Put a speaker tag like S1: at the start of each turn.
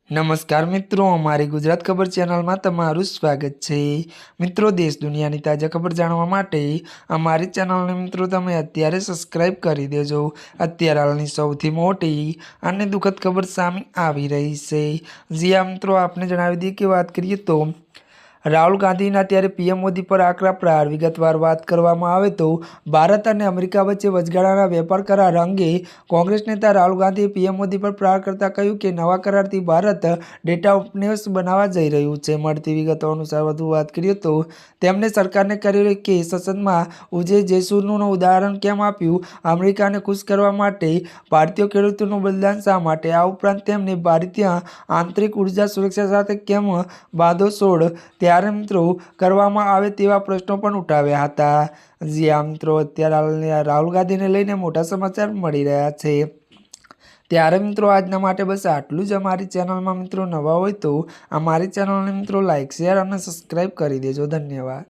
S1: નમસ્કાર મિત્રો, અમારી ગુજરાત ખબર ચેનલમાં તમારું સ્વાગત છે। મિત્રો, દેશ દુનિયાની તાજા ખબર જાણવા માટે અમારી ચેનલને મિત્રો તમે અત્યારે સબસ્ક્રાઇબ કરી દેજો। અત્યારે હાલની સૌથી મોટી અને દુઃખદ ખબર સામે આવી રહી છે। જ્યાં મિત્રો આપને જણાવી દઈએ કે વાત કરીએ તો રાહુલ ગાંધીના ત્યારે પીએમ મોદી પર આકરા પ્રહાર। વિગતવાર વાત કરવામાં આવે તો ભારત અને અમેરિકા વચ્ચે વચગાળાના વેપાર કરાર અંગે કોંગ્રેસ નેતા રાહુલ ગાંધીએ પીએમ મોદી પર પ્રહાર કરતા કહ્યું કે નવા કરારથી ભારત ડેટા ઉપનિવેશ બનવા જઈ રહ્યું છે। મળતી વિગતો અનુસાર વધુ વાત કરીએ તો તેમણે સરકારને કર્યું કે સંસદમાં ઉજય જેસુનું ઉદાહરણ કેમ આપ્યું, અમેરિકાને ખુશ કરવા માટે ભારતીય ખેડૂતોનું બલિદાન શા માટે, આ ઉપરાંત તેમણે ભારતીય આંતરિક ઉર્જા સુરક્ષા સાથે કેમ વાંધો છોડ ત્યારે મિત્રો કરવામાં આવે તેવા પ્રશ્નો પણ ઉઠાવ્યા હતા। જ્યાં મિત્રો અત્યારે રાહુલ ગાંધીને લઈને મોટા સમાચાર મળી રહ્યા છે। ત્યારે મિત્રો આજના માટે બસ આટલું જ। અમારી ચેનલમાં મિત્રો નવા હોય તો અમારી ચેનલને મિત્રો લાઇક, શેર અને સબસ્ક્રાઈબ કરી દેજો। ધન્યવાદ।